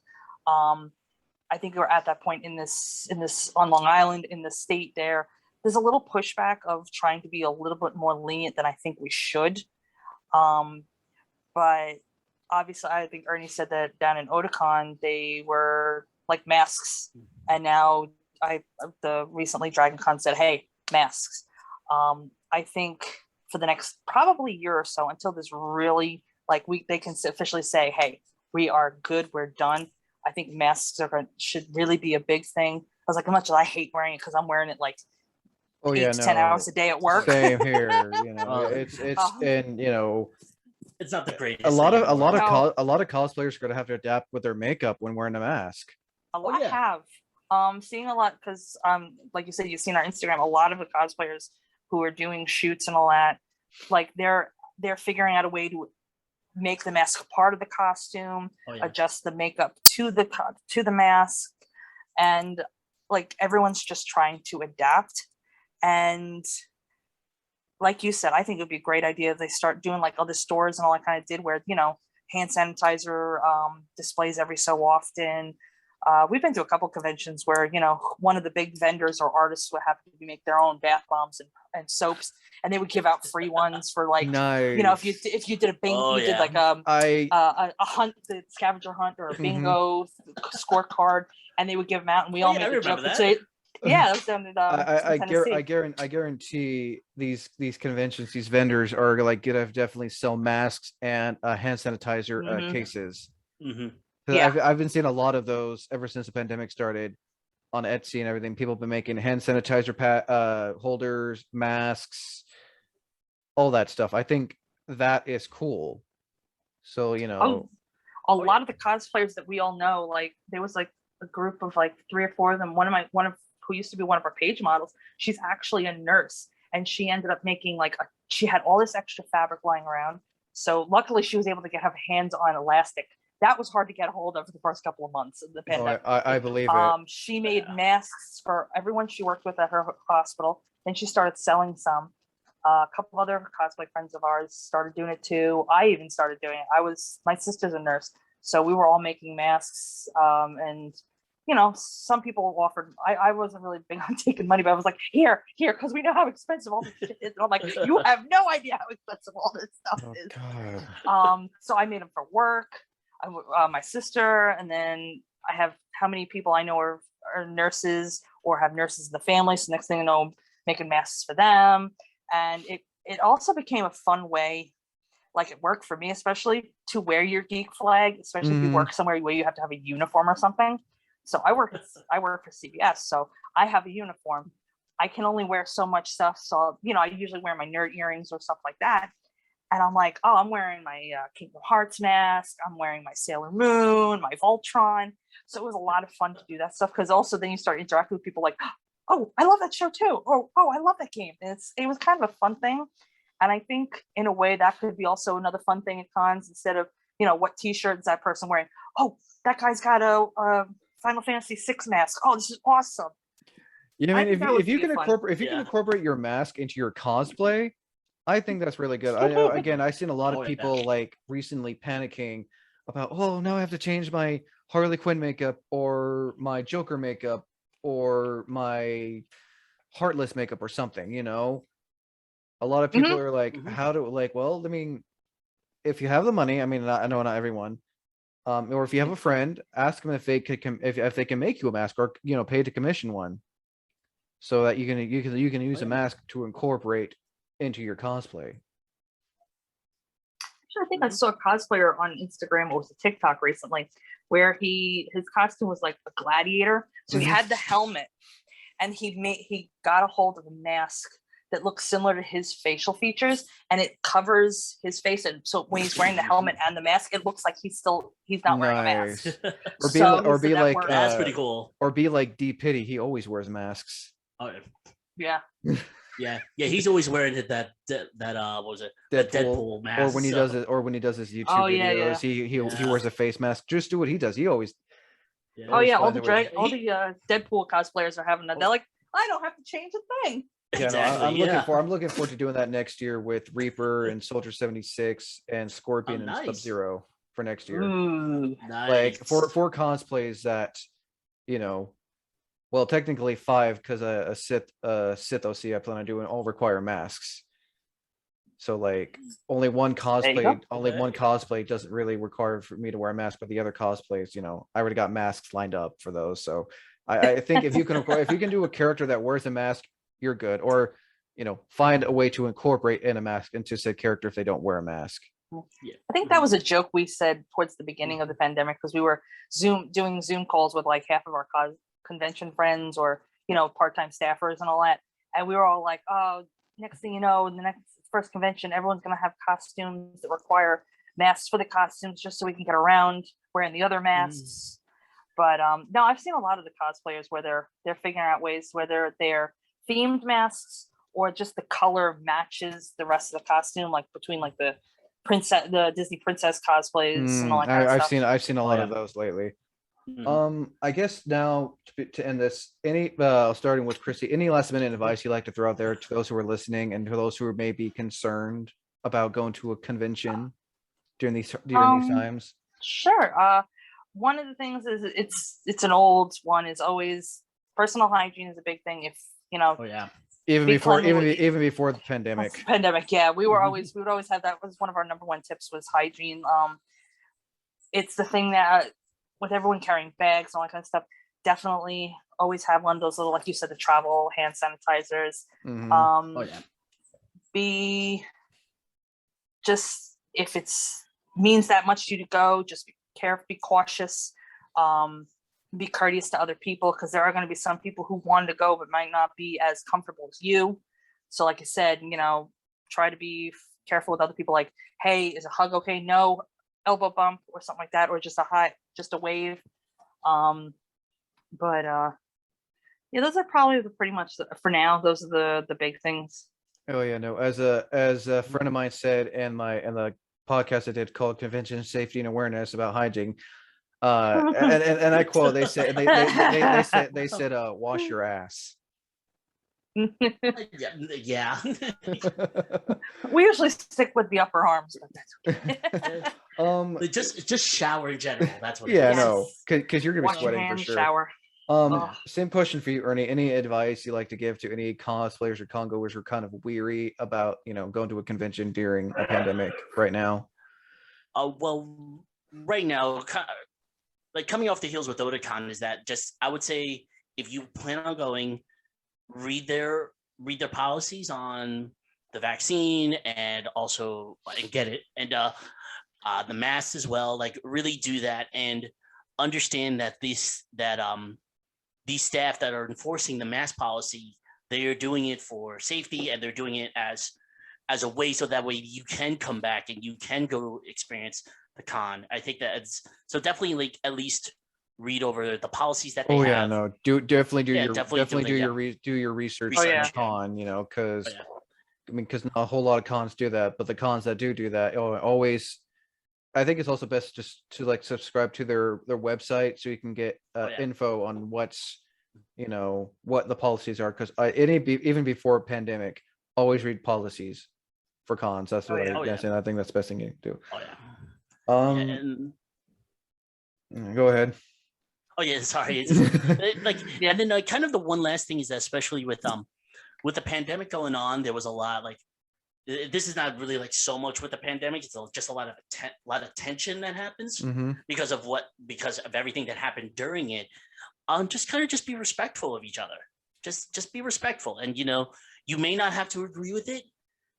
I think we're at that point in this on Long Island in the state there. There's a little pushback of trying to be a little bit more lenient than I think we should. But obviously, I think Ernie said that down in Otakon, they were like masks. And now the recently Dragon Con said, hey, masks. I think for the next probably year or so until this really they can officially say, hey, we are good, we're done. I think masks should really be a big thing. I was like, as much as I hate wearing it because I'm wearing it like 8 to 10 hours a day at work. Same here. It's and It's not the greatest. a lot thing of anymore. cosplayers are gonna have to adapt with their makeup when wearing a mask. A lot yeah. have. Seeing a lot because like you said, you've seen our Instagram, a lot of the cosplayers who are doing shoots and all that, like they're figuring out a way to make the mask a part of the costume, adjust the makeup to the mask, and like everyone's just trying to adapt. And like you said, I think it would be a great idea if they start doing like other stores and all that kind of did where hand sanitizer displays every so often. We've been to a couple conventions where one of the big vendors or artists would have to make their own bath bombs and soaps, and they would give out free ones for like Nice. if you did a bingo, did like a hunt, the scavenger hunt or a bingo scorecard, and they would give them out, and we all made a joke. Yeah, that was down at Tennessee. I guarantee these conventions, these vendors are like gonna definitely sell masks and hand sanitizer cases. Mm-hmm. Yeah. I've been seeing a lot of those ever since the pandemic started on Etsy and everything. People have been making hand sanitizer holders, masks, all that stuff. I think that is cool. So a lot of the cosplayers that we all know, like there was like a group of like 3 or 4 of them. One of who used to be one of our page models, she's actually a nurse, and she ended up making she had all this extra fabric lying around. So luckily she was able to have hands on elastic. That was hard to get a hold of for the first couple of months of the pandemic. I believe it. She made masks for everyone she worked with at her hospital. Then she started selling some. A couple other cosplay friends of ours started doing it too. I even started doing it. My sister's a nurse, so we were all making masks. And some people offered. I wasn't really big on taking money, but I was like, here, because we know how expensive all this shit is. And I'm like, you have no idea how expensive all this stuff is. God. So I made them for work. My sister, and then I have how many people I know are nurses or have nurses in the family. So next thing I know, making masks for them. And it also became a fun way, like at work for me especially, to wear your geek flag, especially if you work somewhere where you have to have a uniform or something. So I work for CBS, so I have a uniform. I can only wear so much stuff. So I usually wear my nerd earrings or stuff like that. And I'm like, oh, I'm wearing my Kingdom Hearts mask. I'm wearing my Sailor Moon, my Voltron. So it was a lot of fun to do that stuff because also then you start interacting with people like, oh, I love that show too. Oh, I love that game. And it was kind of a fun thing. And I think in a way that could be also another fun thing at cons instead of, what t-shirt is that person wearing? Oh, that guy's got a Final Fantasy VI mask. Oh, this is awesome. If you can incorporate your mask into your cosplay, I think that's really good. I've seen a lot of people like recently panicking about, oh, now I have to change my Harley Quinn makeup or my Joker makeup or my Heartless makeup or something, A lot of people are like, well, if you have the money, I mean, I know not everyone, or if you have a friend, ask them if they could if they can make you a mask, or pay to commission one, so that you can use a mask to incorporate into your cosplay. Actually, I think I saw a cosplayer on Instagram or was a TikTok recently where his costume was like a gladiator. So he had the helmet and he got a hold of a mask that looks similar to his facial features and it covers his face. And so when he's wearing the helmet and the mask, it looks like he's not wearing a mask. Or be like that's pretty cool. Or be like D Pity. He always wears masks. Oh yeah. Yeah, he's always wearing that what was it? Deadpool mask. Or when he does it, or when he does his YouTube videos, he wears a face mask. Just do what he does. He always. Yeah. All the Deadpool cosplayers are having that. They're like, I don't have to change a thing. Yeah, exactly. I'm looking forward to doing that next year with Reaper and Soldier 76 and Scorpion and Sub-Zero for next year. Nice. Like for cosplays that, well, technically 5 because a Sith OC I plan on doing all require masks. So like only one cosplay doesn't really require for me to wear a mask, but the other cosplays, I already got masks lined up for those. So I think if you can do a character that wears a mask, you're good. Or find a way to incorporate in a mask into said character if they don't wear a mask. Yeah. I think that was a joke we said towards the beginning of the pandemic because we were doing Zoom calls with like half of our convention friends or part-time staffers and all that, and we were all like, oh, next thing you know, in the next first convention everyone's going to have costumes that require masks for the costumes just so we can get around wearing the other masks. But no, I've seen a lot of the cosplayers where they're figuring out ways where they're themed masks or just the color matches the rest of the costume, like between like the Disney princess cosplays and all that kind of stuff. I've seen a lot of those lately. I guess now to end this, starting with Krissy, any last minute advice you'd like to throw out there to those who are listening and to those who are maybe concerned about going to a convention during these times? Sure. One of the things is it's an old one is always personal hygiene is a big thing. If even before the pandemic. Yeah, we would always have that was one of our number one tips was hygiene. It's the thing that with everyone carrying bags and all that kind of stuff, definitely always have one of those little, like you said, the travel hand sanitizers. Be just if it's means that much to you to go, just be careful, be cautious, be courteous to other people because there are going to be some people who want to go but might not be as comfortable as you. So like I said, try to be careful with other people. Like, hey, is a hug okay? No, elbow bump or something like that, or just a wave. Those are probably pretty much for now. Those are the big things. Oh yeah, no. As a friend of mine said in the podcast I did called Convention Safety and Awareness about hygiene, and I quote, they said wash your ass. Yeah. We usually stick with the upper arms, but that's okay. Just shower in general. That's what. No, because you're gonna be sweating for sure. Shower. Same question for you, Ernie. Any advice you like to give to any cosplayers or congoers who are kind of weary about going to a convention during a pandemic right now? Well, right now, like coming off the heels with Otakon is that I would say if you plan on going, read their policies on the vaccine and also get it and the masks as well. Like really do that and understand that these staff that are enforcing the mask policy, they are doing it for safety and they're doing it as a way so that way you can come back and you can go experience the con. I think that's so definitely like at least read over the policies that they have. Definitely do your research on the con, because because a whole lot of cons do that, but the cons that do that always, I think it's also best just to like subscribe to their website so you can get info on what's what the policies are, because even before pandemic, always read policies for cons. That's what I think that's the best thing you can do. Go ahead. Oh yeah, sorry. And then kind of the one last thing is that especially with the pandemic going on, there was a lot like this is not really like so much with the pandemic. It's just a lot of tension that happens Mm-hmm. because of everything that happened during it. Just kind of just be respectful of each other. Just be respectful, and you may not have to agree with it,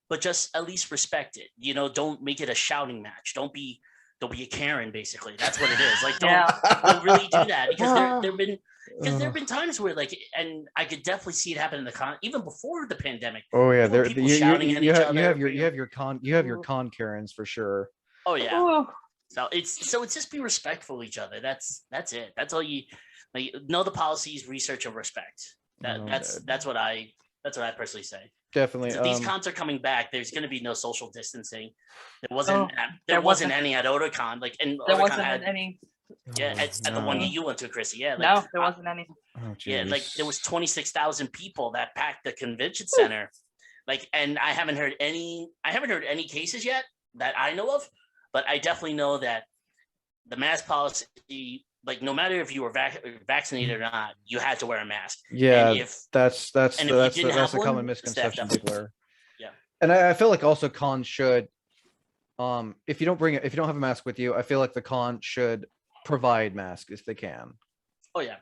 but just at least respect it. Don't make it a shouting match. Don't be a Karen. Basically, that's what it is. Like, don't really do that, because there've been times where, like, and I could definitely see it happen in the even before the pandemic. Oh yeah, There were there people shouting at each other. you have your con Karens for sure. Oh yeah. Ooh. So it's just be respectful of each other. That's it. That's all you like. Know the policies, research, and respect. That's what I personally say. Definitely. So these cons are coming back. There's going to be no social distancing. There there wasn't wasn't. any at Otakon. Like, and There Otakon wasn't had, any. yeah, at the one that you went to, Krissy. Yeah, like, No, there wasn't any. Oh, yeah, like geez. there was 26,000 people that packed the convention center. Like, and I haven't heard any cases yet that I know of, but I definitely know that the mask policy, like, no matter if you were vaccinated or not, you had to wear a mask. Yeah, And if that's and if you didn't have a common one, misconception staffed up. people are. Yeah. And I feel like also cons should, if you don't have a mask with you, I feel like the con should provide masks if they can. Oh yeah,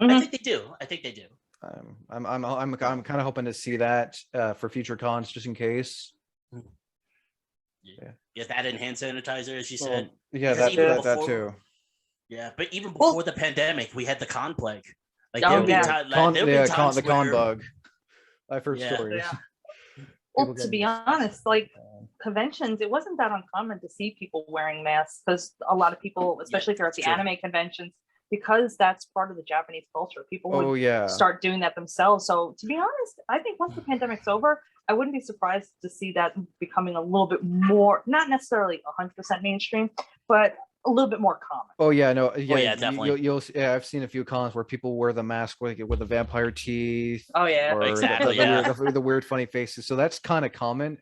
Mhm. I think they do. I'm kind of hoping to see that for future cons, just in case. Yeah, that and hand sanitizer, as you said. Yeah, Because even that before- too. Yeah, but even before the pandemic, we had the con plague. Like, Oh, there have been yeah. times The con where- bug. I've heard Yeah. stories. Yeah. People Well, to getting be sick. honest, like conventions, it wasn't that uncommon to see people wearing masks, because a lot of people, especially if you're at the true. anime conventions, because that's part of the Japanese culture, people Oh would yeah. start doing that themselves. So to be honest, I think once the pandemic's over, I wouldn't be surprised to see that becoming a little bit more, not necessarily 100% mainstream, but a little bit more common. Oh yeah, no, yeah, yeah, definitely. Yeah, I've seen a few cons where people wear the mask with the vampire teeth. Oh yeah. Or Exactly, the weird funny faces. So that's kind of common.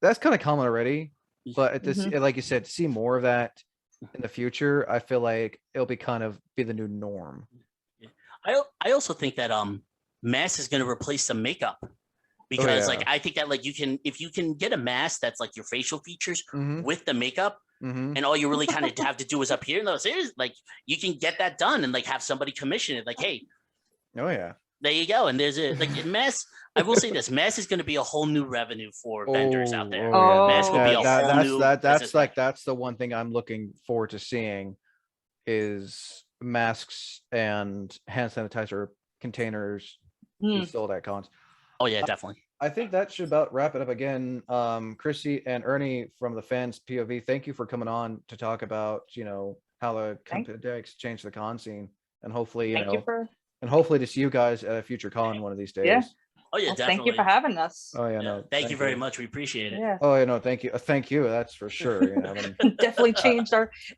That's kind of common already. But at this, like you said, to see more of that in the future, I feel like it'll be the new norm. I also think that mask is going to replace the makeup, because yeah. like I think that, like, if you can get a mask that's like your facial features with the makeup, and all you really kind of have to do is up here. No, seriously, like, you can get that done and like have somebody commission it. Like, hey, Oh yeah. there you go. And there's a like mask. I will say this: mask is going to be a whole new revenue for vendors out there. Oh, yeah. Mask will be a whole new business That's the one thing I'm looking forward to seeing, is masks and hand sanitizer containers be sold at cons. Oh yeah, definitely. I think that should about wrap it up again. Krissy and Ernie from the fans POV, thank you for coming on to talk about, how the pandemic's changed the con scene, and hopefully, hopefully to see you guys at a future con one of these days. Yeah. Oh yeah, Well, definitely. thank you for having us. Oh yeah, Yeah. no. Thank you very much. We appreciate it. Yeah. Oh yeah, no, thank you. Thank you. That's for sure. Definitely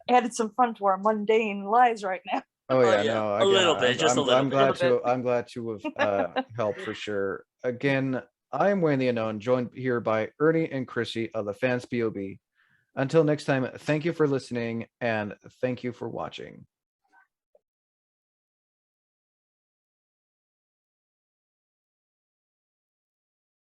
added some fun to our mundane lives right now. Oh yeah, yeah, no, a little bit, just a little I'm bit. glad to have helped for sure. Again, I am Wayne the Unknown, joined here by Ernie and Krissy of the fans POV. Until next time, thank you for listening and thank you for watching.